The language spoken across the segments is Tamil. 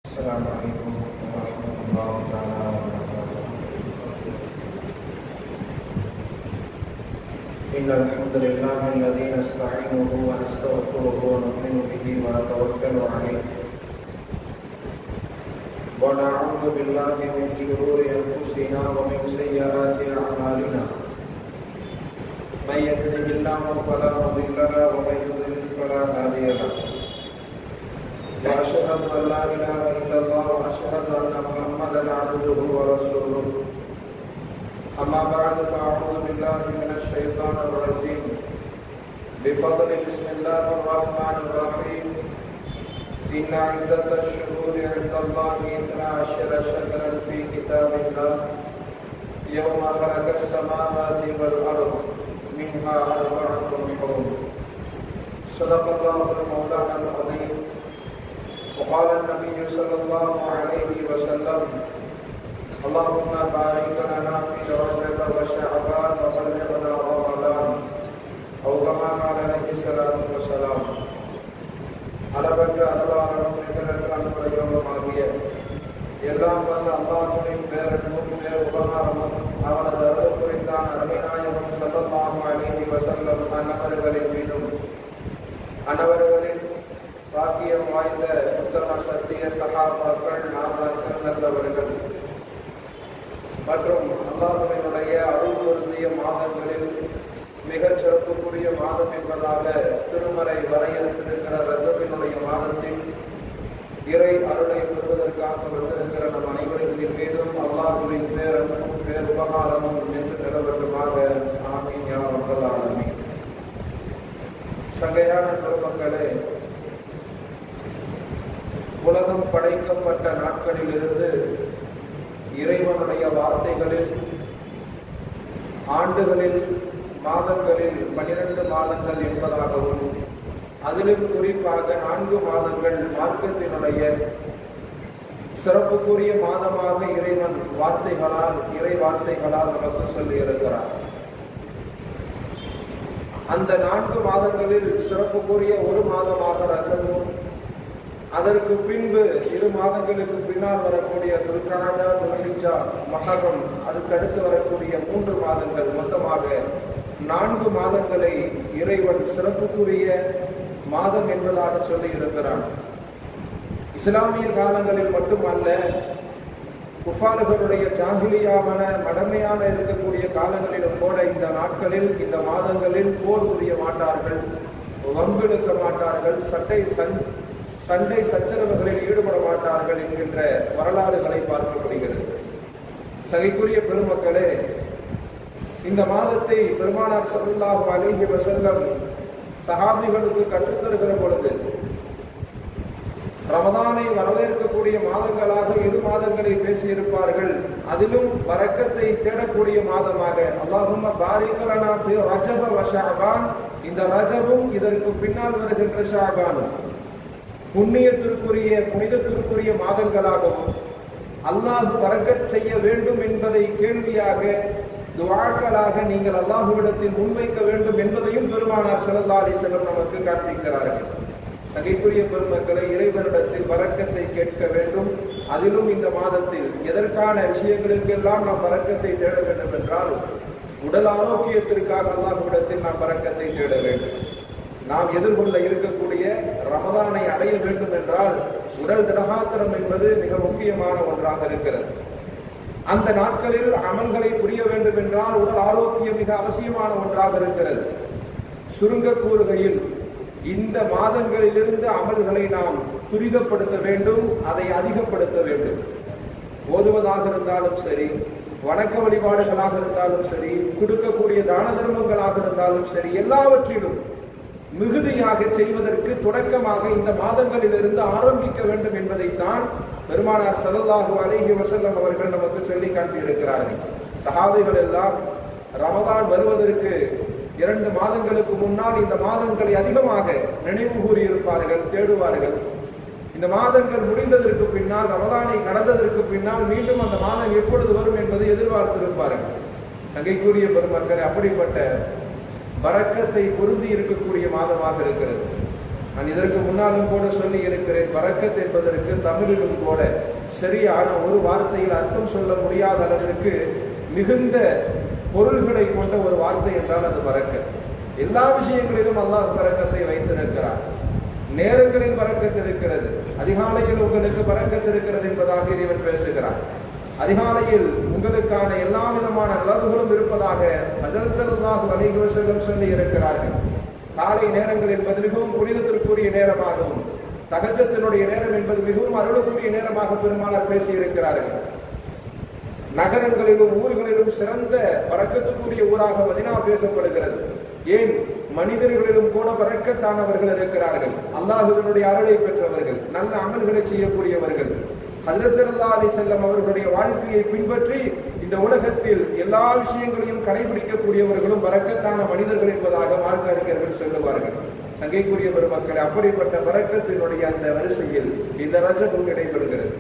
السلام عليكم ورحمة الله تعالى وبركاته. إن الحمد لله الذي نستعينه ونستغفره ونؤمن به ونتوكل عليه ونعوذ بالله من شرور أنفسنا ومن سيئات أعمالنا من يهده الله فلا مضل له ومن يضلل فلا هادي له وأشهد أن لا إله إلا الله وأشهد أن محمدا عبده ورسوله أما بعد فأعوذ بالله من الشيطان الرجيم بفضل بسم الله الرحمن الرحيم إن عدة الشهور عند الله 12 شهرا في كتاب الله يوم خلق السماوات والأرض منها 4 حرم صدق الله المولانا العظيم. وقال النبي صلى الله عليه وسلم اللهم بارك لنا في رجب وشعبان وبلغنا رمضان أو كما قال عليه الصلاة والسلام. அளவற்ற அருளாளரும் நிகழற்ற அன்புடையவருமாகிய எல்லாம் வந்த அல்லாஹ்வின் பேரன்பும் பேர் உபகாரமும் அவனது அருள் குறித்தான அருமைநாயகம் ஸல்லல்லாஹு அலைஹி வஸல்லம் அன்னவர்களின் மீதும் அன்னவர்களின் பாக்கியம் வாய்ந்த உத்தம சத்திய சகாபாக்கள் நாமக்கல் நல்லவர்கள் மற்றும் அல்லாஹ்வினுடைய அருள் பொருந்திய மாதங்களில் மிகச் சிறப்புக்குரிய மாதம் என்பதாக திருமறை வரையறுத்திருக்கிற ரஜபினுடைய மாதத்தில் இறை அருளை பெறுவதற்காக வந்திருக்கிற நம் அனைவரின் மீதும் அல்லாஹ்வின் பேரன்பும் பேர் உபகாரமும் என்று நிலவட்டுமாக ஆமீன் யா ரப்பல் ஆலமீன். சங்கையான பெருமக்களே, உலகம் படைக்கப்பட்ட நாட்களிலிருந்து இறைவனுடைய வார்த்தைகளில் ஆண்டுகளில் மாதங்களில் 12 மாதங்கள் என்பதாகவும் அதிலும் குறிப்பாக 4 மாதங்கள் மார்க்கத்தினுடைய சிறப்புக்குரிய மாதமாக இறைவன் இறை வார்த்தைகளால் நமக்கு சொல்லி இருக்கிறார். அந்த 4 மாதங்களில் சிறப்புக்குரிய ஒரு மாதமாக ரஜபும், அதற்கு பின்பு 2 மாதங்களுக்கு பின்னால் வரக்கூடிய துல்காதா, துல்ஹிஜ்ஜா, முஹர்ரம், அதுக்கு அடுத்து வரக்கூடிய 3 மாதங்கள், மொத்தமாக 4 மாதங்களை இறைவன் சிறப்புக்குரிய மாதம் என்பதாக சொல்லி இருக்கிறான். இஸ்லாமிய காலங்களில் மட்டுமல்ல, குஃபார்களுடைய ஜாஹிலியாவான மடமையான இருக்கக்கூடிய காலங்களிலும் கூட இந்த நாட்களில், இந்த மாதங்களில் போர் புரிய மாட்டார்கள், வம்பெடுக்க மாட்டார்கள், சண்டை சச்சரவுகளில் ஈடுபட மாட்டார்கள் என்கின்ற வரலாறுகளை பார்க்கப்படுகிறது. சகைக்குரிய பெருமக்களே, இந்த மாதத்தை பெருமானார் ஸல்லல்லாஹு அலைஹி வஸல்லம் சஹாபிகளுக்கு கற்றுத்தருகிற பொழுது ரமதானை வரவேற்கக்கூடிய மாதங்களாக 2 மாதங்களை பேசியிருப்பார்கள். அதிலும் பரக்கத்தை தேடக்கூடிய மாதமாக அல்லாஹும்ம பாரிக் லனா ஃபீ ரஜப வ ஷஅபான், இந்த ரஜபும் இதற்கு பின்னால் வருகின்ற ஷஅபானும் புனிதத்திற்குரிய மாதங்களாகவும் அல்லாஹ் பரக்கத் செய்ய வேண்டும் என்பதை கேள்வியாக துஆக்களாக நீங்கள் அல்லாஹ்விடத்தில் முன்வைக்க வேண்டும் என்பதையும் பெருமானார் ஸல்லல்லாஹு அலைஹி வஸல்லம் நமக்கு காண்பிக்கிறார்கள். சகைக்குரிய பெருமக்களை, இறைவனிடத்தில் பரக்கத்தை கேட்க வேண்டும். அதிலும் இந்த மாதத்தில் எதற்கான விஷயங்களுக்கெல்லாம் நாம் பரக்கத்தை தேட வேண்டும் என்றால், உடல் ஆரோக்கியத்திற்காக அல்லாஹ்விடத்தில் நாம் பரக்கத்தை தேட வேண்டும். நாம் எதிர்கொள்ள இருக்கக்கூடிய ரமதானை அடைய வேண்டும் என்றால் உடல் திடகாத்திரம் என்பது மிக முக்கியமான ஒன்றாக இருக்கிறது. அந்த நாட்களில் அமல்களை புரிய வேண்டும் என்றால் உடல் ஆரோக்கியம் மிக அவசியமான ஒன்றாக இருக்கிறது. சுருங்க கூறுகையில், இந்த மாதங்களிலிருந்து அமல்களை நாம் துரிதப்படுத்த வேண்டும், அதை அதிகப்படுத்த வேண்டும். ஓதுவதாக இருந்தாலும் சரி, வணக்க வழிபாடுகளாக இருந்தாலும் சரி, கொடுக்கக்கூடிய தான தர்மங்களாக இருந்தாலும் சரி, எல்லாவற்றிலும் மிகுதியாக செய்வதற்கு தொடக்கமாக இந்த மாதங்களிலிருந்து ஆரம்பிக்க வேண்டும் என்பதைத்தான் பெருமானார் ஸல்லல்லாஹு அலைஹி வஸல்லம் அவர்கள் நமக்கு சொல்லி காட்டியிருக்கிறார்கள். சஹாபிகள் எல்லாம் ரமதான் வருவதற்கு 2 மாதங்களுக்கு முன்னால் இந்த மாதங்களை அதிகமாக நினைவு கூறியிருப்பார்கள், தேடுவார்கள். இந்த மாதங்கள் முடிந்ததற்கு பின்னால், ரமதானை கடந்ததற்கு பின்னால் மீண்டும் அந்த மாதம் எப்பொழுது வரும் என்பதை எதிர்பார்த்திருப்பார்கள். சங்கைக்குரிய பெருமக்கள், அப்படிப்பட்ட பரக்கத்தை பொருந்தி இருக்கக்கூடிய மாதமாக இருக்கிறது. நான் இதற்கு முன்னாலும் கூட சொல்லி இருக்கிறேன், பரக்கத் என்பதற்கு தமிழிலும் கூட சரியான ஒரு வார்த்தையில் அர்த்தம் சொல்ல முடியாத அளவிற்கு மிகுந்த பொருள்களை கொண்ட ஒரு வார்த்தை என்றால் அது பரக்கத். எல்லா விஷயங்களிலும் அல்லாஹ் பரக்கத்தை வைத்திருக்கிறார். நேரங்களில் பரக்கத் இருக்கிறது. அதிகாலையில் உங்களுக்கு பரக்கத் இருக்கிறது என்பதாக இறைவன் பேசுகிறார். அதிகாலையில் உங்களுக்கான எல்லா விதமான நலவுகளும் இருப்பதாக ஹஜ்ரத் ஸல்லல்லாஹு அலைஹி வஸல்லம் சொல்லி இருக்கிறார்கள். காலை நேரங்கள் என்பது மிகவும் புனிதத்திற்குரிய நேரமாகவும், தஹஜ்ஜுடைய நேரம் என்பது மிகவும் அருளுக்குரிய நேரமாக பெருமானார் பேசியிருக்கிறார்கள். நகரங்களிலும் ஊர்களிலும் சிறந்த பரக்கத்துக்குரிய ஊராக மதீனா பேசப்படுகிறது. ஏன், மனிதர்களிலும் கூட பரக்கத்தானவர்கள் இருக்கிறார்கள். அல்லாஹ்வினுடைய அருளை பெற்றவர்கள், நல்ல அமல்களை செய்யக்கூடியவர்கள். ஹஜ்ரத் ஸல்லல்லாஹு அலைஹி வஸல்லம் அவர்களுடைய வாழ்க்கையை பின்பற்றி இந்த உலகத்தில் எல்லா விஷயங்களையும் கடைபிடிக்கக்கூடியவர்களும் பரக்கத்தான மனிதர்கள் என்பதாக மார்க்க அறிஞர்கள் சொல்லுவார்கள். சங்கைக்குரிய பெருமக்கள், அப்படிப்பட்ட பரக்கத்தினுடைய அந்த வரிசையில் இந்த ரஜபும் இடைபெறுகிறது.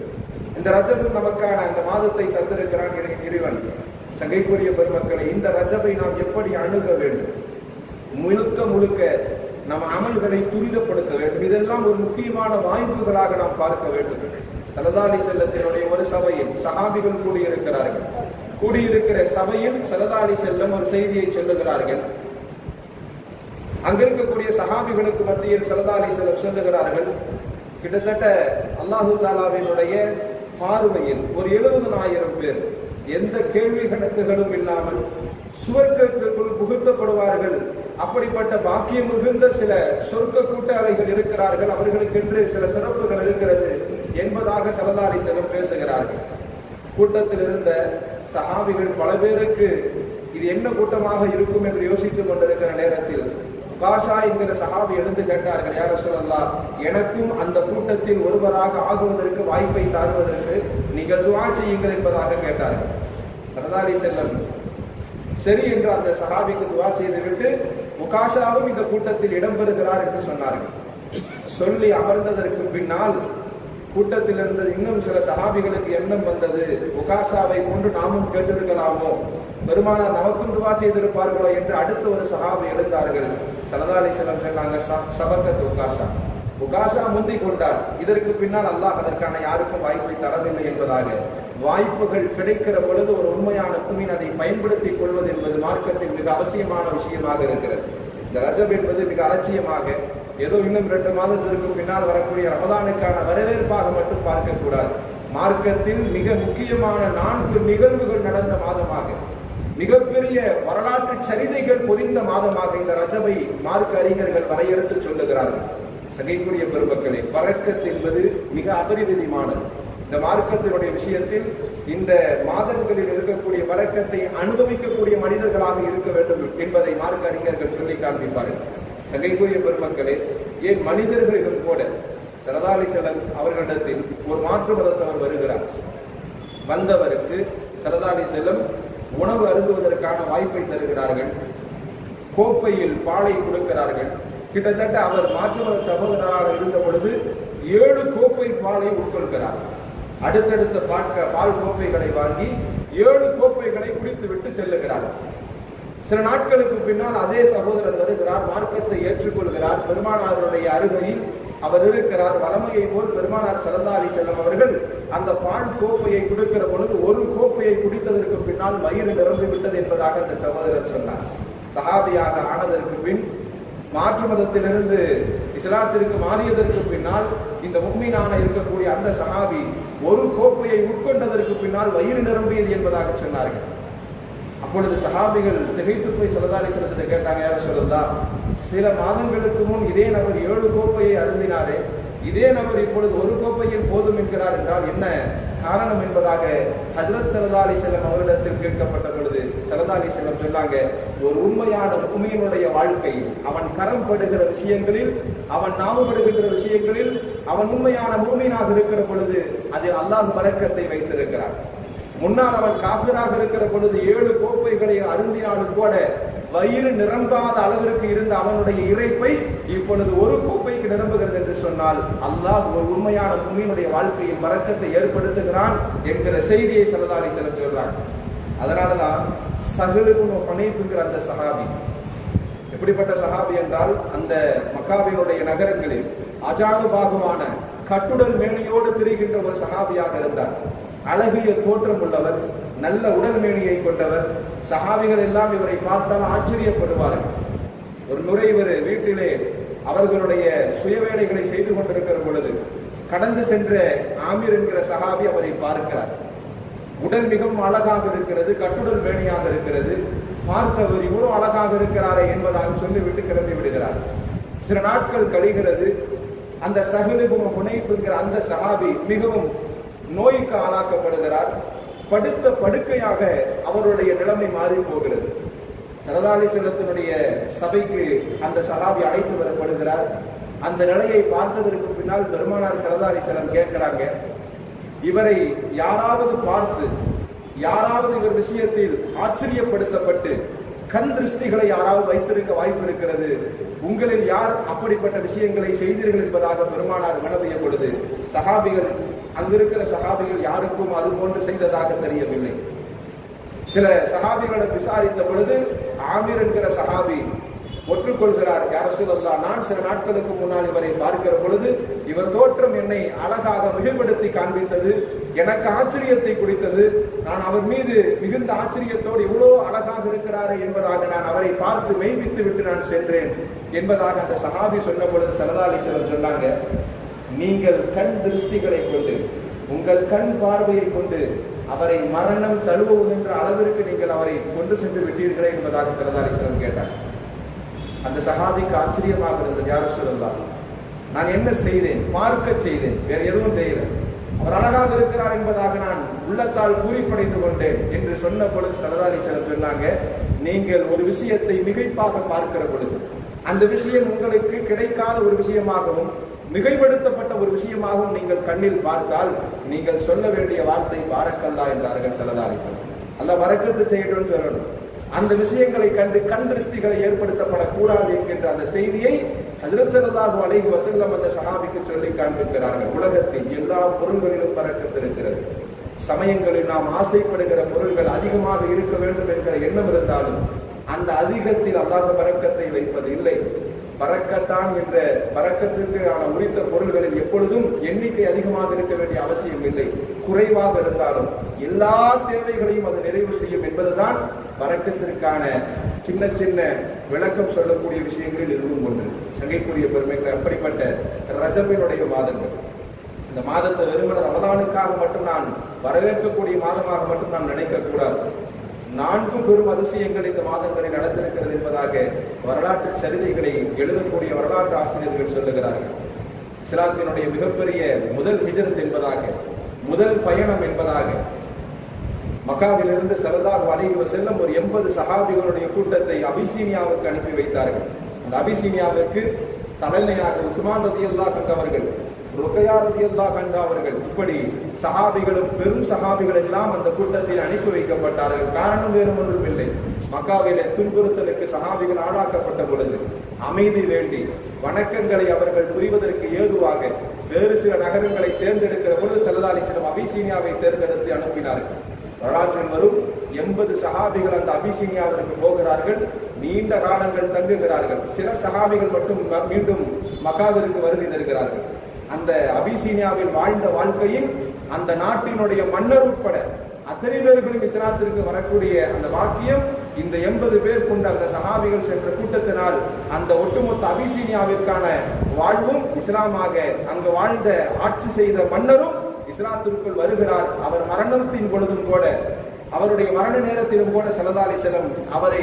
இந்த ரஜபும் நமக்கான அந்த மாதத்தை தந்திருக்கிறான் இறைவன். சங்கைக்குரிய பெருமக்களை, இந்த ரஜபை நாம் எப்படி அணுக வேண்டும்? முழுக்க நம் அமல்களை துரிதப்படுத்த வேண்டும். இதெல்லாம் ஒரு முக்கியமான வாய்ப்புகளாக நாம் பார்க்க வேண்டும். ஸல்லல்லாஹு அலைஹி வஸல்லத்தினுடைய ஒரு சபையில் சஹாபிகள் கூடியிருக்கிறார்கள். கூடியிருக்கிற சபையில் ஸல்லல்லாஹு அலைஹி வஸல்லம் ஒரு செய்தியை சொல்லுகிறார்கள். அங்கிருக்கக்கூடிய சஹாபிகளுக்கு மத்தியில் ஸல்லல்லாஹு அலைஹி வஸல்லம் சொல்லுகிறார்கள், கிட்டத்தட்ட அல்லாஹு தஆலாவினுடைய பார்வையில் ஒரு 70,000 பேர் எந்த கேள்வி கணக்குகளும் இல்லாமல் சுவர்க்கத்திற்குள் புகுத்தப்படுவார்கள். அப்படிப்பட்ட பாக்கியம் மிகுந்த சில சொர்க்க கூட்டாளிகள் இருக்கிறார்கள், அவர்களுக்கென்று சில சிறப்புகள் இருக்கிறது என்பதாக ஸல்லல்லாஹு அலைஹி வஸல்லம் பேசுகிறார்கள். கூட்டத்தில் இருந்த சஹாபிகள் பல பேருக்கு இது என்ன கூட்டமாக இருக்கும் என்று யோசித்துக் கொண்டிருக்கிற நேரத்தில் உகாஷா என்கிற சஹாபி எழுந்து கேட்டார்கள், யா ரசூலல்லாஹ், எனக்கும் அந்த கூட்டத்தில் ஒருவராக ஆகுவதற்கு வாய்ப்பை தருவதற்கு நீங்கள் துஆ செய்யுங்கள் என்பதாக கேட்டார்கள். ஸல்லல்லாஹு அலைஹி வஸல்லம் சரி என்று அந்த சஹாபிக்கு துஆ செய்துவிட்டு உகாஷாவும் இந்த கூட்டத்தில் இடம்பெறுகிறார் என்று சொன்னார்கள். சொல்லி அமர்ந்ததற்கு பின்னால் கூட்டத்தில் இருந்த இன்னும் சில சஹாபிகளுக்கு எண்ணம் வந்தது, உகாஷாவை கொண்டு நாமும் கேட்டிருக்கலாமோ, பெருமானார் நமக்கும் துவா செய்திருப்பார்களோ என்று அடுத்த ஒரு சஹாபி எழுந்தார்கள். ஸல்லல்லாஹு அலைஹி வஸல்லம் சொன்னாங்க, சபகத் உகாஷா, உகாஷா முந்திக் கொண்டார். இதற்கு பின்னால் அல்லாஹ் அதற்கான யாருக்கும் வாய்ப்பை தரவில்லை என்பதாக. வாய்ப்புகள் கிடைக்கிற பொழுது ஒரு உண்மையான முஃமின் அதை பயன்படுத்திக் கொள்வது என்பது மார்க்கத்தில் மிக அவசியமான விஷயமாக இருக்கிறது. இந்த ரஜப் என்பது மிக அலட்சியமாக ஏதோ இன்னும் 2 மாதத்திற்கு பின்னால் வரக்கூடிய ரமதானுக்கான வரவேற்பாக மட்டும் பார்க்க கூடாது. மார்க்கத்தில் மிக முக்கியமான 4 நிகழ்வுகள் நடந்த மாதமாக, மிகப்பெரிய வரலாற்று சரிதைகள் பொதிந்த மாதமாக இந்த ரஜபை மார்க்க அறிஞர்கள் வரையறுத்து சொல்லுகிறார்கள். சகைக்குரிய பெருமக்களே, பரக்கத் என்பது மிக அபரிவிதமானது. இந்த மார்க்கத்தினுடைய விஷயத்தில் இந்த மாதங்களில் இருக்கக்கூடிய பரக்கத்தை அனுபவிக்கக்கூடிய மனிதர்களாக இருக்க வேண்டும் என்பதை மார்க்க அறிஞர்கள் சொல்லி காண்பிப்பார்கள். சகைக்குரிய பெருமக்களே, ஏன் மனிதர்களிலும் கூட ஸல்லல்லாஹு அலைஹி வஸல்லம் அவர்களிடத்தில் ஒரு மாற்று மதத்தவர் வருகிறார். வந்தவருக்கு ஸல்லல்லாஹு அலைஹி வஸல்லம் உணவு அருந்துவதற்கான வாய்ப்பை தருகிறார்கள். கோப்பையில் பாலை கொடுக்கிறார்கள். கிட்டத்தட்ட அவர் மாற்று மத சகோதரராக இருந்த பொழுது 7 கோப்பை பாலை உட்கொள்கிறார். அடுத்தடுத்த பால் கோப்பைகளை வாங்கி 7 கோப்பைகளை குடித்துவிட்டு செல்லுகிறார். சில நாட்களுக்கு பின்னால் அதே சகோதரர் வருகிறார், மார்க்கத்தை ஏற்றுக்கொள்கிறார். பெருமானாருடைய அருகையில் அவர் இருக்கிறார். வளமையை போல் பெருமானார் ஸல்லல்லாஹு அலைஹி வஸல்லம் அவர்கள் அந்த பால் கோப்பையை குடிக்கிற பொழுது ஒரு கோப்பையை குடித்ததற்கு பின்னால் வயிறு நிரம்பி விட்டது என்பதாக அந்த சகோதரர் சொன்னார். சஹாபியாக ஆனதற்கு பின், மாற்று மதத்திலிருந்து இஸ்லாத்திற்கு மாறியதற்கு பின்னால் இந்த முஃமினான இருக்கக்கூடிய அந்த சஹாபி ஒரு கோப்பையை உட்கொண்டதற்கு பின்னால் வயிறு நிரம்பியது என்பதாக சொன்னார்கள். அப்பொழுது சஹாபிகள் திகைத்து போய் ஸல்லல்லாஹு அலைஹி வஸல்லம் கேட்டாங்க, யா ரசூலல்லாஹ், சில மாதங்களுக்கு முன் இதே நபர் 7 கோப்பையை அருந்தினாரே, இதே நபர் இப்பொழுது ஒரு கோப்பையில் போதும் என்கிறார் என்றால் என்ன காரணம் என்பதாக ஹஜ்ரத் ஸல்லல்லாஹு அலைஹி வஸல்லம் அவர்களிடத்தில் கேட்கப்பட்ட பொழுது ஸல்லல்லாஹு அலைஹி வஸல்லம் சொன்னாங்க, ஒரு உண்மையான முஃமினுடைய வாழ்க்கை அவன் கரம் படுகிற விஷயங்களில், அவன் நாவுபடுகிற விஷயங்களில் அவன் உண்மையான முஃமினாக இருக்கிற பொழுது அதில் அல்லாஹ் பரக்கத்தை வைத்திருக்கிறார். முன்னால் அவன் காஃபிராக இருக்கிற பொழுது 7 கோப்பைகளை அருந்தினாலும் கூட வயிறு நிரம்பாத அளவிற்கு இருந்த அவனுடைய இறைப்பை இப்பொழுது ஒரு கோப்பைக்கு நிரம்புகிறது என்று சொன்னால் அல்லாஹ் ஒரு உண்மையான முஃமினுடைய வாழ்க்கையில் பரக்கத்தை ஏற்படுத்துகிறான் என்கிற செய்தியை ஸல்லல்லாஹு அலைஹி வஸல்லம் சொல்றாங்க. அதனாலதான் ஸஹல் இப்னு ஹுனைஃப்ங்கிற அந்த சஹாபி எப்படிப்பட்ட சஹாபி என்றால், அந்த மக்காவினுடைய நகரங்களில் அஜானுபாகுவான கட்டுடல் மேனியோடு திரிகின்ற ஒரு சஹாபியாக இருந்தார். அழகிய தோற்றம் உள்ளவர், நல்ல உடல் மேனியை கொண்டவர். சஹாபிகள் எல்லாம் இவரை பார்த்தால் ஆச்சரியப்படுவார்கள். ஒரு முறை இவர் வீட்டிலே அவர்களுடைய சுயவேலைகளை செய்து கொண்டிருக்கிற பொழுது கடந்து சென்ற ஆமீர் என்கிற சஹாபி அவரை பார்க்கிறார். உடல் மிகவும் அழகாக இருக்கிறது, கட்டுடல் மேனியாக இருக்கிறது. பார்த்தவர் இவ்வளவு அழகாக இருக்கிறாரே என்பதாக சொல்லிவிட்டு கிளம்பி விடுகிறார். சில நாட்கள் கழிகிறது. அந்த சஹலுபுன் ஹுனைஃப் என்கிற அந்த சஹாபி மிகவும் நோய்க்கு ஆளாக்கப்படுகிறார். படுத்த படுக்கையாக அவருடைய நிலைமை மாறி போகிறது. ஸல்லல்லாஹு அலைஹி வஸல்லத்தினுடைய சபைக்கு அந்த சஹாபி அழைத்து வரப்படுகிறார். அந்த நிலையை பார்த்ததற்கு பின்னால் பெருமானார் ஸல்லல்லாஹு அலைஹி வஸல்லம் கேட்கிறாங்க, இவரை யாராவது பார்த்து, யாராவது இவர் விஷயத்தில் ஆச்சரியப்படுத்தப்பட்டு கண் திருஷ்டிகளை யாராவது வைத்திருக்க வாய்ப்பு இருக்கிறது, உங்களில் யார் அப்படிப்பட்ட விஷயங்களை செய்தீர்கள் என்பதாக பெருமானார் வினவிய பொழுது சஹாபிகள், அங்கிருக்கிற சஹாபிகள் யாருக்கும் அது போன்று செய்ததாக தெரியவில்லை. சில சஹாபிகளை விசாரித்த பொழுது ஆமீர் என்கிற சஹாபி ஒற்றுக்கொள்கிறார், யா ரசூலல்லாஹ், நான் சில நாட்களுக்கு முன்னால் இவரை பார்க்கிற பொழுது இவர் தோற்றம் என்னை அழகாக மிகைப்படுத்தி காண்பித்தது, எனக்கு ஆச்சரியத்தை குறித்தது. நான் அவர் மீது மிகுந்த ஆச்சரியத்தோடு இவ்வளோ அழகாக இருக்கிறாரே என்பதாக நான் அவரை பார்த்து மெய்வித்து விட்டு நான் சென்றேன் என்பதாக அந்த சஹாபி சொன்ன பொழுது ஸல்லல்லாஹு அலைஹி வஸல்லம் சொன்னாங்க, நீங்கள் கண் திருஷ்டிகளை கொண்டு, உங்கள் கண் பார்வையை கொண்டு அவரை மரணம் தழுவுகின்ற அளவிற்கு நீங்கள் அவரை கொண்டு சென்று விட்டீர்களே என்பதாக ஸல்லல்லாஹு அலைஹி வஸல்லம் கேட்டார். அந்த சஹாபிக்கு ஆச்சரியமாக இருந்தது, யா ரசூலல்லாஹ், நான் என்ன செய்தேன்? பார்க்க செய்தேன், வேற எதுவும் செய்யல. அவர் அழகாக இருக்கிறார் என்பதாக நான் உள்ளத்தால் பூரிப்படைந்து கொண்டேன் என்று சொன்ன பொழுது ஸல்லல்லாஹு அலைஹி வஸல்லம் சொன்னாங்க, நீங்கள் ஒரு விஷயத்தை மிகைப்பாக பார்க்கிற பொழுது அந்த விஷயம் உங்களுக்கு கிடைக்காத ஒரு விஷயமாகவும் மிகைப்படுத்தப்பட்ட ஒரு விஷயமாகவும் நீங்கள் கண்ணில் பார்த்தால் நீங்கள் சொல்ல வேண்டிய வார்த்தை பாரக்கல்லா என்றார்கள் ஸல்லல்லாஹு அலைஹி வஸல்லம். அல்லாஹ் பரக்கத்து செய்யணும்னு சொல்லணும். அந்த விஷயங்களை கண்டு கண் திருஷ்டிகளை ஏற்படுத்தப்படக்கூடாது என்கின்ற அந்த செய்தியை ஹஜ்ரத் ஸல்லல்லாஹு அலைஹி வஸல்லம் அந்த சஹாபிக்கு சொல்லி காண்பிக்கிறார்கள். உலகத்தில் எல்லா பொருள்களிலும் பரக்கத்து இருக்கிறது. சமயங்களில் நாம் ஆசைப்படுகிற பொருள்கள் அதிகமாக இருக்க வேண்டும் என்கிற எண்ணம் இருந்தாலும் அந்த அதிகத்தில் அல்லாஹ் பரக்கத்தை வைப்பது இல்லை. பரக்கத்தான் என்ற பரக்கத்திற்கான உரித்த பொருள்களில் எப்பொழுதும் எண்ணிக்கை அதிகமாக இருக்க வேண்டிய அவசியம் இல்லை. குறைவாக இருந்தாலும் எல்லா தேவைகளையும் அது நிறைவு செய்யும் என்பதுதான் பரக்கத்திற்கான சின்ன சின்ன விளக்கம் சொல்லக்கூடிய விஷயங்களில் இருக்கும் ஒன்று. சங்கைக்குரிய பெருமைக்கு அப்படிப்பட்ட ரஜபினுடைய மாதங்கள், இந்த மாதத்தை வெறுமன ரமலானுக்காக மட்டும் நான் வரவேற்கக்கூடிய மாதமாக மட்டும் நாம் நினைக்கக்கூடாது. 4 பெரும் அதிசயங்கள் இந்த மாதங்களில் நடந்திருக்கிறது என்பதாக வரலாற்று சரிதைகளை எழுதக்கூடிய வரலாற்று ஆசிரியர்கள் சொல்லுகிறார்கள். இஸ்லாத்தினுடைய மிகப்பெரிய முதல் ஹிஜ்ரத் என்பதாக, முதல் பயணம் என்பதாக மக்காவிலிருந்து ஸல்லல்லாஹு அலைஹி வஸல்லம் ஒரு 80 சஹாபிகளுடைய கூட்டத்தை அபிசீனியாவுக்கு அனுப்பி வைத்தார்கள். அந்த அபிசீனியாவிற்கு தலைமையாக உஸ்மான் ரலியல்லாஹு அன்ஹு அவர்கள், ருக்கையா ரலியல்லாஹு அன்ஹா அவர்கள், இப்படி சஹாபிகளும் பெரும் சஹாபிகள் எல்லாம் அந்த கூட்டத்தில் அனுப்பி வைக்கப்பட்டார்கள். காரணம் வேறு ஒன்றும் இல்லை, மக்காவிலே துன்புறுத்தலுக்கு சஹாபிகள் ஆளாக்கப்பட்ட பொழுது அமைதி வேண்டி வணக்கங்களை அவர்கள் புரிவதற்கு ஏதுவாக வேறு சில நகரங்களை தேர்ந்தெடுக்கிற பொழுது ஸல்லல்லாஹு அலைஹி வஸல்லம் அபிசீனியாவை தேர்ந்தெடுத்து அனுப்பினார்கள். வரலாற்றில் வரும் 80 சஹாபிகள் அந்த அபிசீனியாவிற்கு போகிறார்கள். நீண்ட காலங்கள் தங்குகிறார்கள். சில சஹாபிகள் மட்டும் மீண்டும் மக்காவிற்கு வருகை தருகிறார்கள். அந்த அபிசீனியாவில் வாழ்ந்த வாழ்க்கையில் அந்த நாட்டினுடைய மன்னர் உட்பட அத்தனை பேர்களும் இஸ்லாத்திற்கு வரக்கூடிய அந்த வாக்கியம் இந்த 80 பேர் கொண்ட அந்த சஹாபிகள் சென்ற கூட்டத்தினால் அந்த ஒட்டுமொத்த அபிசீனியாவிற்கான வாழ்வும் இஸ்லாமாக அங்கு வாழ்ந்த ஆட்சி செய்த மன்னரும் இஸ்லாத்திற்குள் வருகிறார். அவர் மரணத்தின் பொழுதும் கூட, அவருடைய மரண நேரத்திலும் கூட ஸல்லல்லாஹு அலைஹி வஸல்லம் அவரை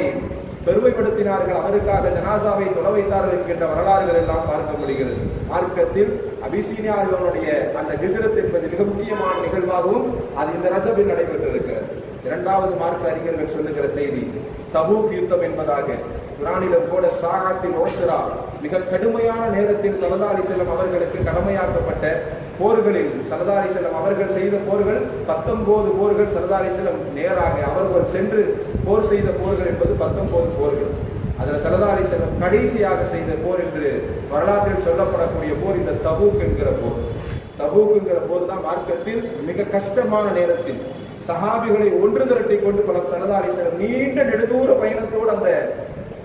பெருமைப்படுத்தினார்கள், அவருக்காக ஜனாசாவை தொலை வைத்தார்கள் என்கின்ற வரலாறுகள் எல்லாம் பார்க்க முடிகிறது. மார்க்கத்தில் அபிசீனியாவினுடைய அந்த ஹிஜ்ரத் என்பது மிக முக்கியமான நிகழ்வாகவும் அது இந்த ரஜபில் நடைபெற்றிருக்கிறது. 2வது மார்க்க அறிஞர்கள் சொல்லுகிற செய்தி தபூக் யுத்தம் என்பதாக. குர்ஆனிலும் கூட சாஹாத்தின் ஓஸ்ரா, மிக கடுமையான நேரத்தில் ஸல்லல்லாஹு அலைஹி வஸல்லம் அவர்களுக்கு கடமையாக்கப்பட்ட போர்களில் ஸல்லல்லாஹு அலைஹி வஸல்லம் அவர்கள் செய்த போர்கள் 19 போர்கள். ஸல்லல்லாஹு அலைஹி வஸல்லம் நேராக அவர்கள் சென்று போர் செய்த போர்கள் என்பது 19 போர்கள். அதில் ஸல்லல்லாஹு அலைஹி வஸல்லம் கடைசியாக செய்த போர் என்று வரலாற்றில் சொல்லப்படக்கூடிய போர் இந்த தபூக் என்கிற போர். தபூக் என்கிற போர் தான் மார்க்கத்தில் மிக கஷ்டமான நேரத்தில் சஹாபிகளை ஒன்று திரட்டி கொண்டு ஸல்லல்லாஹு அலைஹி வஸல்லம் நீண்ட நெடுதூர பயணத்தோடு அந்த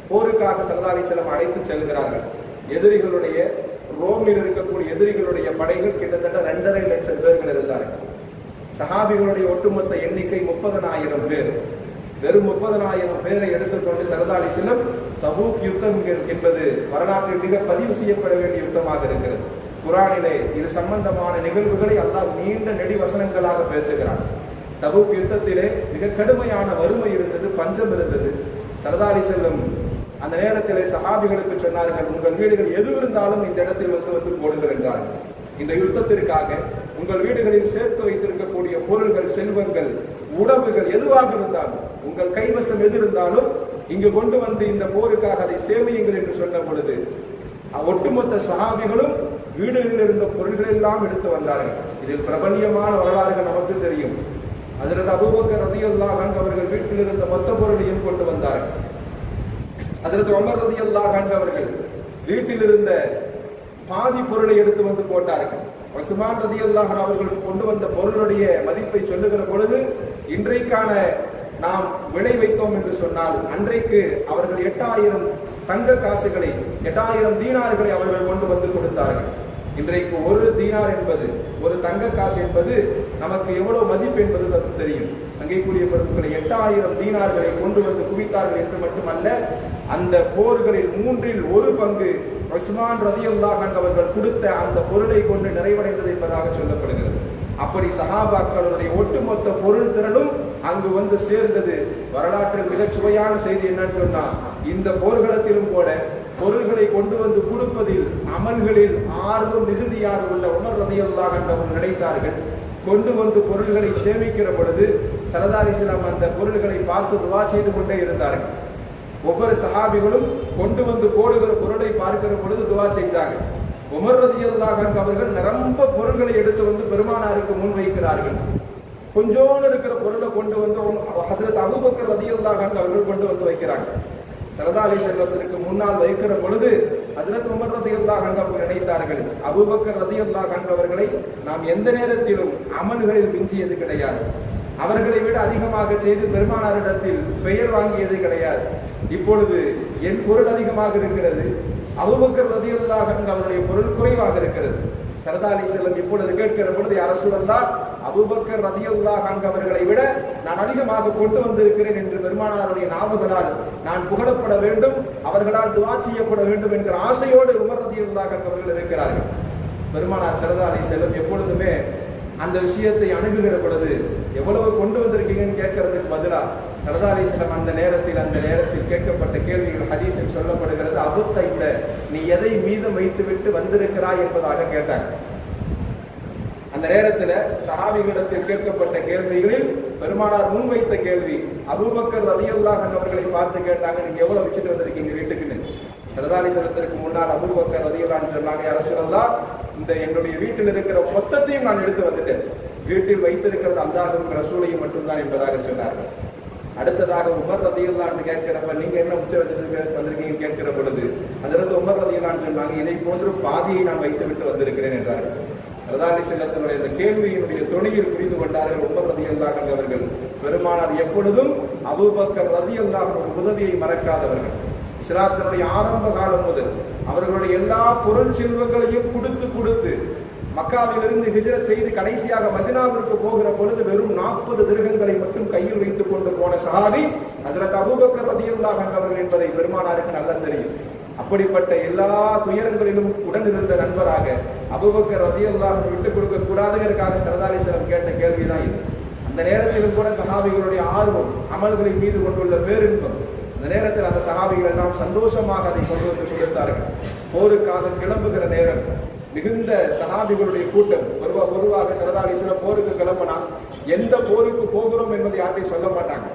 போருக்காக ஸல்லல்லாஹு அலைஹி வஸல்லம் அழைத்து செல்கிறார்கள். எதிரிகளுடைய ரோமில் இருக்கக்கூடிய எதிரிகளுடைய படைகள் கிட்டத்தட்ட 2.5 லட்சம் பேர்கள் இருந்தார்கள். சஹாபிகளுடைய ஒட்டுமொத்த எண்ணிக்கை 30,000 பேர். வெறும் 30,000 பேரை எடுத்துக்கொண்டு ஸல்லல்லாஹு அலைஹி வஸல்லம் தபூக் யுத்தம் என்பது வரலாற்றில் மிக பதிவு செய்யப்பட வேண்டிய யுத்தமாக இருக்கிறது. குர்ஆனிலே இது சம்பந்தமான நிகழ்வுகளை அல்லாஹ் நீண்ட நெடி வசனங்களாக பேசுகிறான். தபூக் யுத்தத்திலே மிக கடுமையான வறுமை இருந்தது, பஞ்சம் இருந்தது. ஸல்லல்லாஹு அலைஹி வஸல்லம் அந்த நேரத்திலே சஹாபிகளுக்கு சொன்னார்கள், உங்கள் வீடுகள் எது இருந்தாலும் இந்த இடத்தில் வந்து போடுங்கள் என்றார்கள். இந்த யுத்தத்திற்காக உங்கள் வீடுகளில் சேர்த்து வைத்திருக்கக்கூடிய பொருள்கள், செல்வங்கள், உணவுகள் எதுவாக இருந்தாலும், உங்கள் கைவசம் எது இருந்தாலும் இங்கு கொண்டு வந்து இந்த போருக்காக அதை சேமியுங்கள் என்று சொன்ன பொழுது ஒட்டுமொத்த சஹாபிகளும் வீடுகளில் இருந்த பொருள்கள் எல்லாம் எடுத்து வந்தார்கள். இதில் பிரபல்யமான வரலாறுகள் நமக்கு தெரியும். ஹஜ்ரத் அபூபக்கர் ரலியல்லாஹு அன்ஹு அவர்கள் வீட்டில் இருந்த மொத்த பொருளையும் கொண்டு வந்தார்கள். ஹஜ்ரத் உமர் ரலியல்லாஹு அன்ஹு அவர்கள் வீட்டில் இருந்த பாதி பொருளை எடுத்து வந்து போட்டார்கள். உஸ்மான் ரலியல்லாஹு அன்ஹு அவர்கள் கொண்டு வந்த பொருளுடைய மதிப்பை சொல்லுகிற பொழுது, இன்றைக்கான நாம் விலை வைத்தோம் என்று சொன்னால் அன்றைக்கு அவர்கள் 8000 தங்க காசுகளை, 8000 தீனார்களை அவர்கள் கொண்டு வந்து கொடுத்தார்கள். இன்றைக்கு ஒரு தீனார் என்பது, ஒரு தங்க காசு என்பது நமக்கு எவ்வளவு மதிப்பு என்பது நமக்கு தெரியும். சங்கைக்குரிய பொருட்களை 8000 தீனார்களை கொண்டு வந்து குவித்தார்கள் என்று மட்டுமல்ல, அந்த போர்களில் 1/3 பங்கு உஸ்மான் ரலியல்லாஹு அன்ஹு அவர்கள் கொடுத்த அந்த பொருளை கொண்டு நிறைவடைந்தது என்பதாக சொல்லப்படுகிறது. அப்படி சஹாபாக்களுடைய ஒட்டுமொத்த பொருள் திறனும் அங்கு வந்து சேர்ந்தது. வரலாற்றில் மிகச் சுவையான செய்தி என்னன்னு சொன்னா, இந்த போர்க்களத்திலும் கூட பொருள்களை கொண்டு வந்து கொடுப்பதில், அமல்களில் ஆர்வம் மிகுதியாக உள்ள உமர் ரலியல்லாஹு அன்ஹு அவர்கள் நினைத்தார்கள், கொண்டு வந்து பொருள்களை சேமிக்கிற பொழுது ஸல்லல்லாஹு அலைஹி வஸல்லம் அந்த பொருள்களை பார்த்து துஆ செய்து கொண்டே இருந்தார்கள். ஒவ்வொரு சஹாபிகளும் கொண்டு வந்து போடுகிற பொருளை பார்க்கிற பொழுது துஆ செய்தாங்க. உமர் ரலியல்லாஹு அன்ஹு அவர்கள் நிரம்ப பொருள்களை எடுத்து வந்து பெருமானாருக்கு முன் வைக்கிறார்கள். கொஞ்சோண்டு இருக்கிற பொருளை கொண்டு வந்து ஹஜ்ரத் அபூபக்கர் ரலியல்லாஹு அன்ஹு அவர்கள் கொண்டு வந்து வைக்கிறாங்க. ஸல்லல்லாஹு அலைஹி வஸல்லத்திற்கு முன்னால் வைக்கிற பொழுது ஹஜ்ரத் உமர் ரலியல்லாஹு அன்ஹு அவர்கள் நினைத்தார்கள், அபூபக்கர் ரலியல்லாஹு அன்ஹு அவர்களை நாம் எந்த நேரத்திலும் அமல்களில் மிஞ்சியது கிடையாது, அவர்களை விட அதிகமாக செய்து பெருமானாரிடத்தில் பெயர் வாங்கியது கிடையாது. இப்பொழுது என் பொருள் அதிகமாக இருக்கிறது, அபூபக்கர் ரலியல்லாஹு அன்ஹு அவருடைய பொருள் குறைவாக இருக்கிறது. ஸல்லல்லாஹு அலைஹி வஸல்லம் இப்பொழுது கேட்கிற பொழுது, யா ரசூலல்லாஹ், அபூபக்கர் ரலியல்லாஹு அன்ஹு அவர்களை விட நான் அதிகமாக கொண்டு வந்திருக்கிறேன் என்று பெருமானாருடைய நாவுகளால் நான் புகழப்பட வேண்டும், அவர்களால் துஆ செய்யப்பட வேண்டும் என்கிற ஆசையோடு உமர் ரலியல்லாஹு அன்ஹு அவர்கள் இருக்கிறார்கள். பெருமானார் ஸல்லல்லாஹு அலைஹி வஸல்லம் எப்பொழுதுமே அந்த விஷயத்தை அணுகுகிற பொழுது எவ்வளவு கொண்டு வந்திருக்கீங்கன்னு கேட்கறதுக்கு பதிலா ஸல்லல்லாஹு அலைஹி வஸல்லம் அந்த நேரத்தில் கேட்கப்பட்ட கேள்விகள் ஹதீஸில் சொல்லப்படுகிறது, அபுத்தைத்த, நீ எதை மீதம் வைத்து விட்டு வந்திருக்கிறாய் என்பதாக கேட்டாங்க. அந்த நேரத்தில் சஹாபிகளிடத்தில் கேட்கப்பட்ட கேள்விகளில் பெருமானார் முன்வைத்த கேள்வி, அபூபக்கர் ரலியல்லாஹு அன்ஹு அவர்களை பார்த்து கேட்டாங்க, நீங்க எவ்வளவு வச்சுட்டு வந்திருக்கீங்க வீட்டுக்குன்னு. ஸல்லல்லாஹு அலைஹி வஸல்லத்திற்கு முன்னால் அபூபக்கர் ரலியல்லாஹு அன்ஹு சொன்னாங்க, யா ரசூலல்லாஹ், இந்த என்னுடைய வீட்டில் இருக்கிற மொத்தத்தையும் நான் எடுத்து வந்துட்டேன், வீட்டில் வைத்திருக்கிறது அல்லாஹ்வும் ரசூலையும் மட்டும்தான் என்பதாக சொன்னார்கள். அடுத்ததாக உமர் ரலியல்லாஹு அன்ஹு கேட்கிறப்ப, நீங்க என்ன உச்ச வச்சிட்டு வந்திருக்கீங்க கேட்கிற பொழுது அதிலிருந்து உமர் ரலியல்லாஹு அன்ஹு சொன்னாங்க, இதை போன்று பாதியை நான் வைத்து விட்டு வந்திருக்கிறேன் என்றார்கள். ஸல்லல்லாஹு அலைஹி வஸல்லத்தினுடைய இந்த கேள்வியினுடைய துணியில் புரிந்து கொண்டார்கள் உமர் ரலியல்லாஹு அன்ஹு அவர்கள். பெருமானார் எப்பொழுதும் அபூபக்கர் ரலியல்லாஹு அன்ஹு உதவியை மறக்காதவர்கள். இஸ்லாத்தினுடைய ஆரம்ப காலம் முதல் அவர்களுடைய எல்லா பொருள் செல்வங்களையும் கொடுத்து மக்காவிலிருந்து ஹிஜ்ரத் செய்து கடைசியாக மதீனாவிற்கு போகிற பொழுது வெறும் 40 திர்ஹங்களை மட்டும் கையில் வைத்துக் கொண்டு போன சஹாபி ஹஜ்ரத் அபூபக்கர் ரலியல்லாஹு அன்ஹு அவர்கள் என்பதை பெருமானாருக்கு நல்லா தெரியும். அப்படிப்பட்ட எல்லா துயரங்களிலும் உடனிருந்த நண்பராக அபூபக்கர் ரலியல்லாஹு அன்ஹு விட்டுக் கொடுக்க கூடாதுங்கிறதுக்காக ஸல்லல்லாஹு அலைஹி வஸல்லம் கேட்ட கேள்விதான் இது. அந்த நேரத்திலும் கூட சஹாபிகளுடைய ஆர்வம், அமல்களின் மீது கொண்டுள்ள பேரின்பம், அந்த நேரத்தில் அந்த சஹாபிகள் எல்லாம் சந்தோஷமாக அதை கொண்டு வந்து கொடுத்தார்கள். போருக்காக கிளம்புகிற நேரம் மிகுந்த சஹாபிகளுடைய கூட்டம். பொதுவாக ஸல்லல்லாஹு அலைஹி வஸல்லம் போருக்கு கிளம்பினா எந்த போருக்கு போகிறோம் என்பதை யார்ட்டையும் சொல்ல மாட்டாங்க.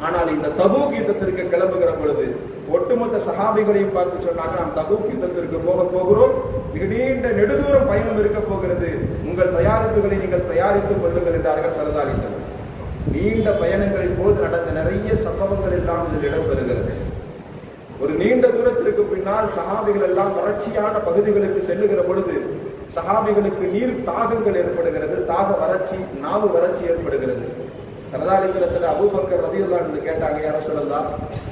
ஆனால் இந்த தபூக் யுத்தத்திற்கு கிளம்புகிற பொழுது ஒட்டுமொத்த சஹாபிகளையும் பார்த்து சொன்னாங்க, நாம் தபூக் யுத்தத்திற்கு போகிறோம், மிக நீண்ட நெடுதூரம் பயணம் இருக்க போகிறது, உங்கள் தயாரிப்புகளை நீங்கள் தயாரித்துக் கொள்ளுங்கள் என்றார்கள் ஸல்லல்லாஹு அலைஹி வஸல்லம். நீண்ட பயணங்களின் போது நடந்த நிறைய சம்பவங்கள் எல்லாம் இதில் இடம்பெறுகிறது. ஒரு நீண்ட தூரத்திற்கு பின்னால் சஹாபிகள் எல்லாம் வறட்சியான பகுதிகளுக்கு செல்லுகிற பொழுது சஹாபிகளுக்கு நீர் தாகங்கள் ஏற்படுகிறது, தாக வறட்சி, நாவு வறட்சி ஏற்படுகிறது. ஸல்லல்லாஹு அலைஹி வஸல்லம் அபூபக்கர் ரலியல்லாஹு அன்ஹு கேட்டாங்க, யா ரசூலல்லாஹ்,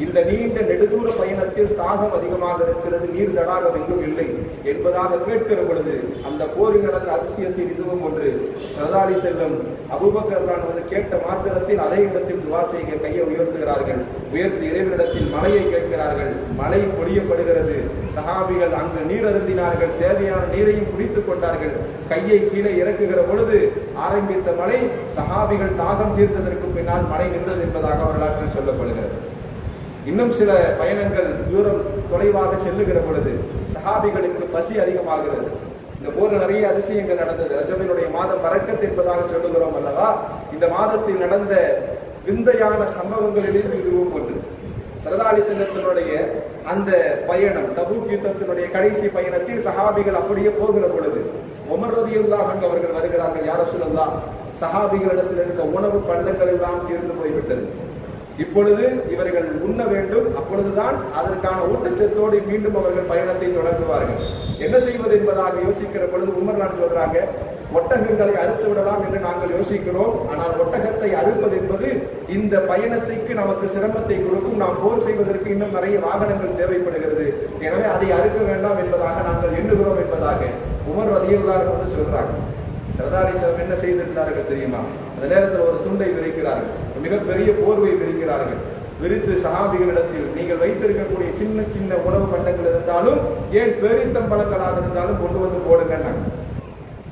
இந்த நீண்ட நெடுதூர பயணத்தில் தாகம் அதிகமாக இருக்கிறது, நீர் தடாகம் எங்கும் இல்லை என்பதாக கேட்கிற பொழுது அந்த போரில் நடந்த அதிசயத்தில் இதுவும் ஒன்று. ஸல்லல்லாஹு அலைஹி வஸல்லம் அபூபக்கர் வந்து கேட்ட மாத்திரத்தில் அதே இடத்தில் துஆ செய்ய கையை உயர்த்துகிறார்கள். உயர்த்தி இறைவனிடத்தில் மழையை கேட்கிறார்கள். மழை பொழியப்படுகிறது. சஹாபிகள் அங்கு நீர் அருந்தினார்கள். தேவையான நீரையும் குடித்துக் கொண்டார்கள். கையை கீழே இறக்குகிற பொழுது ஆரம்பித்த மழை சஹாபிகள் தாகம் தீர்த்ததற்கு பின்னால் மழை நின்றது என்பதாக வரலாற்றில் சொல்லப்படுகிறது. இன்னும் சில பயணங்கள் தூரம் தொலைவாக செல்லுகிற பொழுது சஹாபிகளுக்கு பசி அதிகமாகிறது. இந்த போல நிறைய அதிசயங்கள் நடந்தது. ரஜபினுடைய மாதம் பரக்கத் என்பதாக சொல்லுகிறோம் அல்லவா? இந்த மாதத்தில் நடந்த விந்தையான சம்பவங்களிலிருந்து இதுவும் ஒன்று. ஸல்லல்லாஹு அலைஹி வஸல்லத்தினுடைய அந்த பயணம், தபூக் யுத்தத்தினுடைய கடைசி பயணத்தில் சஹாபிகள் அப்படியே போகிற பொழுது உமர் ரலியல்லாஹு அன்ஹு அவர்கள் வருகிறார்கள். யா ரசூலல்லாஹ், சஹாபிகளிடத்தில் இருந்த உணவு பண்டங்கள் எல்லாம் தீர்ந்து போய்விட்டது. இப்பொழுது இவர்கள் உண்ண வேண்டும். அப்பொழுதுதான் அதற்கான ஊட்டச்சத்தோடு மீண்டும் அவர்கள் பயணத்தை தொடங்குவார்கள். என்ன செய்வது என்பதாக யோசிக்கிற பொழுது உமர் நான் சொல்றாங்க, ஒட்டகங்களை அறுத்து விடலாம் என்று நாங்கள் யோசிக்கிறோம். ஆனால் ஒட்டகத்தை அறுப்பது என்பது இந்த பயணத்திற்கு நமக்கு சிரமத்தை கொடுக்கும். நாம் போர் செய்வதற்கு இன்னும் நிறைய வாகனங்கள் தேவைப்படுகிறது. எனவே அதை அறுக்க வேண்டாம் என்பதாக நாங்கள் எண்ணுகிறோம் என்பதாக உமர் ரலியல்லாஹு அன்ஹு சொல்றாங்க. ஸல்லல்லாஹு அலைஹி வஸல்லம் என்ன செய்திருந்தார்கள் தெரியுமா? அந்த நேரத்தில் ஒரு துண்டை விரிக்கிறார்கள். மிகப்பெரிய போர்வை விரிக்கிறார்கள். விரித்து சஹாபிகளிடத்தில், நீங்கள் வைத்திருக்கக்கூடிய சின்ன சின்ன உணவு பண்டங்கள் இருந்தாலும், ஏன் பேரித்தம்பழங்களாக இருந்தாலும் கொண்டு வந்து போடுங்க.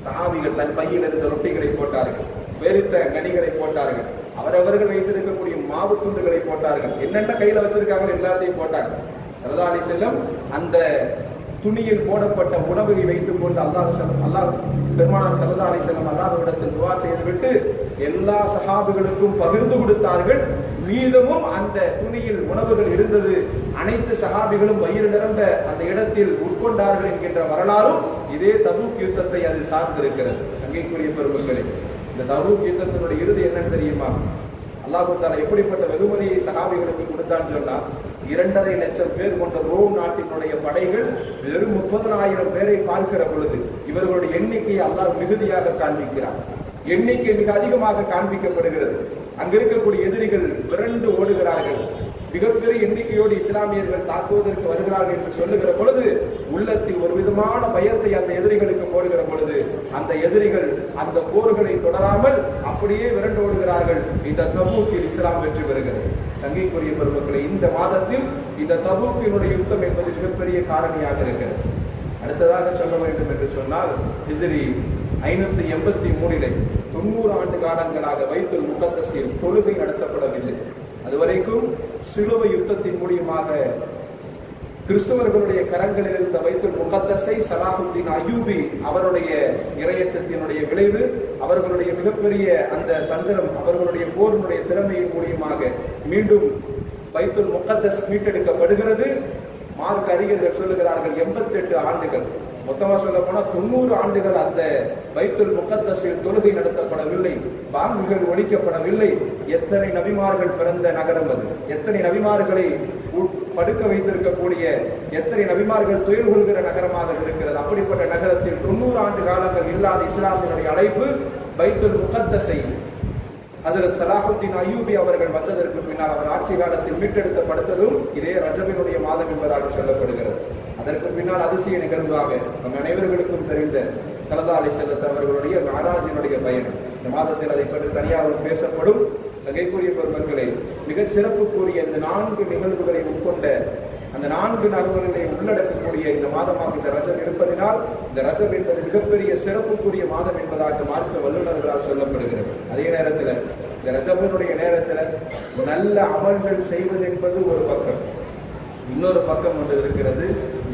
சஹாபிகள் தன் பையில் இருந்த ரொட்டிகளை போட்டார்கள், பேரித்த கனிகளை போட்டார்கள், அவரவர்கள் வைத்திருக்கக்கூடிய மாவு துண்டுகளை போட்டார்கள், என்னென்ன கையில வச்சிருக்காங்க எல்லாத்தையும் போட்டாங்க. ஸல்லல்லாஹு அலைஹி வஸல்லம் அந்த துணியில் போடப்பட்ட உணவை வைத்துக் கொண்டு அல்லாஹ் பெருமானார் ஸல்லல்லாஹு அலைஹி வஸல்லம் அல்லாஹ்விடத்தில் துஆ செய்துவிட்டு எல்லா சஹாபிகளுக்கும் பகிர்ந்து கொடுத்தார்கள். மீதமும் அந்த துணியில் உணவுகள் இருந்தது. அனைத்து சஹாபிகளும் வயிறு நிரம்ப அந்த இடத்தில் உட்கொண்டார்கள் என்கின்ற வரலாறும் இதே தபூக் யுத்தத்தை அது சார்ந்திருக்கிறது. சங்கைக்குரிய பெருமக்களே, இந்த தபூக் யுத்தத்தினுடைய இறுதி என்னன்னு தெரியுமா? அல்லாஹ் தஆலா எப்படிப்பட்ட வெகுமதியை சஹாபிகளுக்கு கொடுத்தான்னு சொன்னா, 2.5 லட்சம் பேர் கொண்ட ரோம் நாட்டினுடைய படைகள் வெறும் 30,000 பேரை பார்க்கிற பொழுது இவர்களுடைய எண்ணிக்கையை அல்லாஹ் மிகுதியாக காண்பிக்கிறார். எண்ணிக்கை மிக அதிகமாக காண்பிக்கப்படுகிறது. அங்க இருக்கக்கூடிய எதிரிகள் விரண்டு ஓடுகிறார்கள். மிகப்பெரிய எண்ணிக்கையோடு இஸ்லாமியர்கள் தாக்குவதற்கு வருகிறார்கள் என்று சொல்லுகிற பொழுது உள்ளத்தில் ஒரு விதமான பயத்தை அந்த எதிரிகளுக்கு போடுகிற பொழுது அந்த எதிரிகள் அந்த போர்களை தொடராமல் அப்படியே விரண்டு ஓடுகிறார்கள். இந்த தபூக்கில் இஸ்லாம் வெற்றி பெறுகிறது. சங்கைக்குரிய பெருமக்களை, இந்த மாதத்தில் இந்த தபூக்கினுடைய யுத்தம் என்பது மிகப்பெரிய காரணியாக இருக்கிறது. அடுத்ததாக சொல்ல வேண்டும் என்று சொன்னால், ஹிஜ்ரி 583 90 ஆண்டு காலங்களாக பைத்துல் முகத்தஸில் தொழுகை நடத்தப்படவில்லை. அதுவரைக்கும் சிலுவை யுத்தத்தின் மூலியமாக கிறிஸ்தவர்களுடைய கரங்களில் இருந்த பைத்துல் முகத்தஸை ஸலாஹுத்தீன் அய்யூபி அவருடைய இறையச்சத்தினுடைய விளைவு, அவர்களுடைய மிகப்பெரிய அந்த தந்திரம், அவர்களுடைய போரினுடைய திறமையின் மூலியமாக மீண்டும் பைத்துல் முகத்தஸ் மீட்டெடுக்கப்படுகிறது. மார்க் அறிஞர்கள் சொல்லுகிறார்கள் 88 ஆண்டுகள், மொத்தமா சொல்ல போனா 90 ஆண்டுகள் அந்த பைத்துல் முகத்தஸில் தொழுகை நடத்தப்படவில்லை, பாங்குகள் ஒழிக்கப்படவில்லை. எத்தனை நபிமார்கள் பிறந்த நகரம் அது, எத்தனை நபிமார்களை படுக்க வைத்திருக்கக்கூடிய, எத்தனை நபிமார்கள் துயில் கொள்கிற நகரமாக இருக்கிறது. அப்படிப்பட்ட நகரத்தில் 90 ஆண்டு காலங்கள் இல்லாத இஸ்லாமினுடைய அழைப்பு பைத்துல் முகத்தஸை ஹஜ்ரத் ஸலாஹுத்தீன் அய்யூபி அவர்கள் வந்ததற்கு பின்னால் அவர் ஆட்சி காலத்தில் மீட்டெடுக்கப்படுத்ததும் இதே ரஜபினுடைய மாதம் என்பதாக சொல்லப்படுகிறது. அதற்கு பின்னால் அதிசய நிகழ்வாக நம் அனைவர்களுக்கும் தெரிந்த ஸல்லல்லாஹு அலைஹி வஸல்லம் அவர்களுடைய மிஅராஜினுடைய பயணம், இந்த மாதத்தில் அதை பற்றி தனியாக பேசப்படும். சங்கைக்குரிய பெருமக்களே, மிகச் சிறப்புக்குரிய இந்த 4 நிகழ்வுகளை உட்கொண்ட அந்த 4 நகர்வுகளை உள்ளடக்கக்கூடிய இந்த மாதமாக இந்த ரஜப் இருப்பதினால் இந்த ரஜப் என்பது மிகப்பெரிய சிறப்புக்குரிய மாதம் என்பதாக மார்க்க வல்லுநர்களால் சொல்லப்படுகிறது. அதே நேரத்தில் இந்த ரஜபினுடைய நேரத்தில் நல்ல அமல்கள் செய்வது என்பது ஒரு பக்கம், இன்னொரு பக்கம் ஒன்று இருக்கிறது.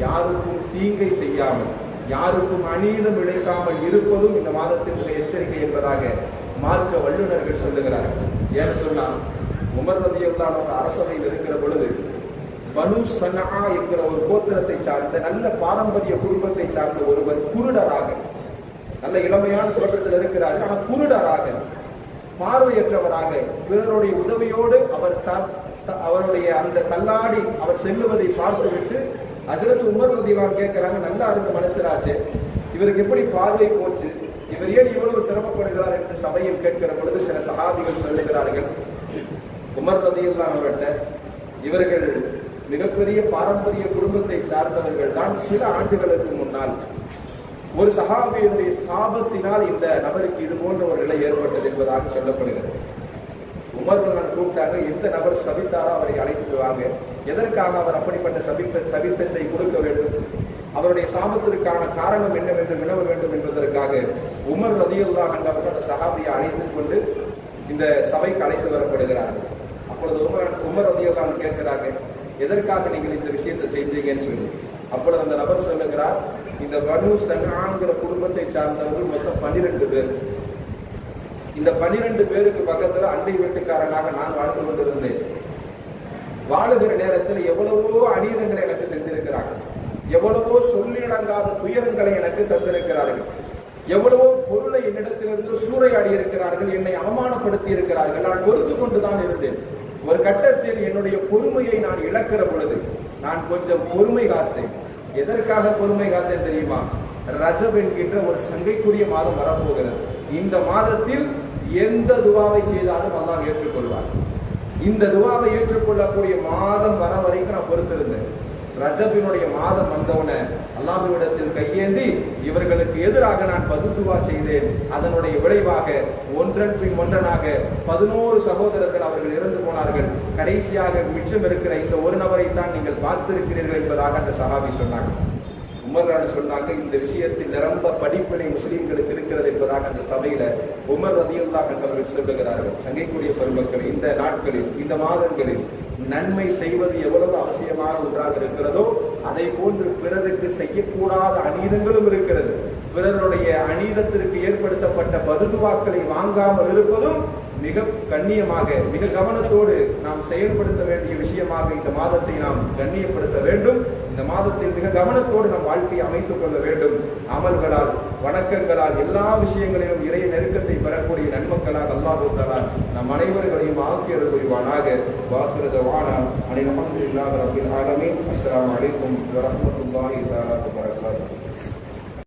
யாருக்கும் தீங்கை செய்யாமல், யாருக்கும் அநீதம் இழைக்காமல் இருப்பதும் இந்த மாதத்தினுடைய எச்சரிக்கை என்பதாக மார்க்க வல்லுநர்கள் சொல்லுகிறார்கள். ஏன்னு சொன்னா, உமர் ரலியல்லாஹு அன்ஹு அரசவையில் இருக்கிற பொழுது பனு சனா என்கிற ஒரு கோத்திரத்தை சார்ந்த நல்ல பாரம்பரிய குடும்பத்தை சார்ந்த ஒருவர் குருடராக, நல்ல இளமையான தோற்றத்தில் இருக்கிறார், ஆனால் குருடராக, பார்வையற்றவராக, பிறருடைய உதவியோடு அவருடைய அந்த தள்ளாடி அவர் செல்லுவதை பார்த்துவிட்டு ஹஜ்ரத் உமர் ரலியல்லாஹு அன்ஹு கேட்கிறாங்க, நல்லா இருந்த மனுஷராச்சு, இவருக்கு எப்படி பார்வை போச்சு, இவர் ஏன் இவ்வளவு சிரமப்படுகிறார் என்று சபையில் கேட்கிற பொழுது சில சஹாபிகள் சொல்லுகிறார்கள், உமர் ரலியல்லாஹு அன்ஹு இவர்கள் மிகப்பெரிய பாரம்பரிய குடும்பத்தை சார்ந்தவர்கள் தான். சில ஆண்டுகளுக்கு முன்னால் ஒரு சஹாபியினுடைய சாபத்தினால் இந்த நபருக்கு இது போன்ற ஒரு நிலை ஏற்பட்டது என்பதாக சொல்லப்படுகிறது. உமர் கூப்பிட்டாங்க, எந்த நபர் சபித்தாரோ அவரை அழைத்துட்டு வாங்க. எதற்காக அவர் அப்படிப்பட்ட சபித்தத்தை கொடுக்க வேண்டும், அவருடைய சாபத்திற்கான காரணம் என்னவென்று வினவ வேண்டும் என்பதற்காக உமர் ரலியல்லாஹு அன்ஹு அந்த சஹாபியை அழைத்துக் கொண்டு இந்த சபைக்கு அழைத்து வரப்படுகிறார்கள். அப்பொழுது உமர் ரலியல்லாஹு அன்ஹு கேட்கிறாங்க, எதற்காக நீங்கள் இந்த விஷயத்தை செஞ்சீங்கன்னு சொல்லி. அப்பொழுது அந்த நபர் சொல்லுகிறார், இந்த பனு சன்ஆங்கிற குடும்பத்தை சார்ந்தவர்கள் மொத்தம் 12 பேர். இந்த 12 பேருக்கு பக்கத்துல அண்டை வீட்டுக்காரனாக நான் வாழ்ந்து கொண்டிருந்தேன். வாழுகிற நேரத்தில் எவ்வளவோ அநீதங்களை எனக்கு செஞ்சிருக்கிறார்கள், எவ்வளவோ சொல்லிடங்காத துயரங்களை எனக்கு தந்திருக்கிறார்கள், எவ்வளவோ பொருளை என்னிடத்திலிருந்து சூறையாடி இருக்கிறார்கள், என்னை அவமானப்படுத்தி இருக்கிறார்கள். நான் பொறுத்து கொண்டுதான் இருந்தேன். ஒரு கட்டத்தில் என்னுடைய பொறுமையை நான் இழக்கிற பொழுது நான் கொஞ்சம் பொறுமை காத்தேன். எதற்காக பொறுமை காத்தேன் தெரியுமா? ரஜப் என்கின்ற ஒரு சங்கைக்குரிய மாதம் வரப்போகிறது. இந்த மாதத்தில் எந்த துவாவை செய்தாலும் அல்லாஹ் ஏற்றுக்கொள்வார். இந்த துவாவை ஏற்றுக்கொள்ளக்கூடிய மாதம் வர வரைக்கும் நான் பொறுத்திருந்தேன். ரஜபினுடைய மாதம் வந்தவுடனே அல்லாஹ்விடத்தில் கையேந்தி இவர்களுக்கு எதிராக நான் பதுத்துவா செய்தேன். அதனுடைய விளைவாக ஒன்றன் பின் ஒன்றனாக 11 சகோதரர்கள் அவர்கள் இறந்து போனார்கள். கடைசியாக மிச்சம் இருக்கிற இந்த ஒரு நபரை தான் நீங்கள் பார்த்திருக்கிறீர்கள் என்பதாக அந்த சஹாபி சொன்னாங்க. உமர் சொன்னாங்க, இந்த விஷயத்தில் நிரம்ப படிப்பினை முஸ்லிம்களுக்கு இருக்கிறது என்பதாக அந்த சபையில உமர் ரலியல்லாஹு அன்ஹு அவர்கள் சொல்லுகிறார்கள். சங்கைக்குரிய பெருமக்கள், இந்த நாட்களில் இந்த மாதங்களில் நன்மை செய்வது எவ்வளவு அவசியமான ஒன்றாக இருக்கிறதோ அதை போன்று பிறருக்கு செய்யக்கூடாத அநீதங்களும் இருக்கிறது. பிறருடைய அநீதத்திற்கு ஏற்படுத்தப்பட்ட பதுதுவாக்களை வாங்காமல் இருப்பதும் மிக கண்ணியமாக மிக கவனத்தோடு நாம் செயல்படுத்த வேண்டிய விஷயமாக இந்த மாதத்தை நாம் கண்ணியப்படுத்த வேண்டும். இந்த மாதத்தில் மிக கவனத்தோடு நம் வாழ்க்கையை அமைத்துக் கொள்ள வேண்டும். அமல்களால் வணக்கங்களால் எல்லா விஷயங்களிலும் இறை நெருக்கத்தை பெறக்கூடிய நன்மக்களாக அல்லாஹ் தஆலா நம் அனைவர்களையும் ஆக்கியருள் புரிவானாக. வாசுர தவானா அனில் அல்ஹம்துலில்லாஹி ரப்பில் ஆலமீன். அஸ்ஸலாமு அலைக்கும் வரஹ்மத்துல்லாஹி தஆலா வபரகாத்துஹு.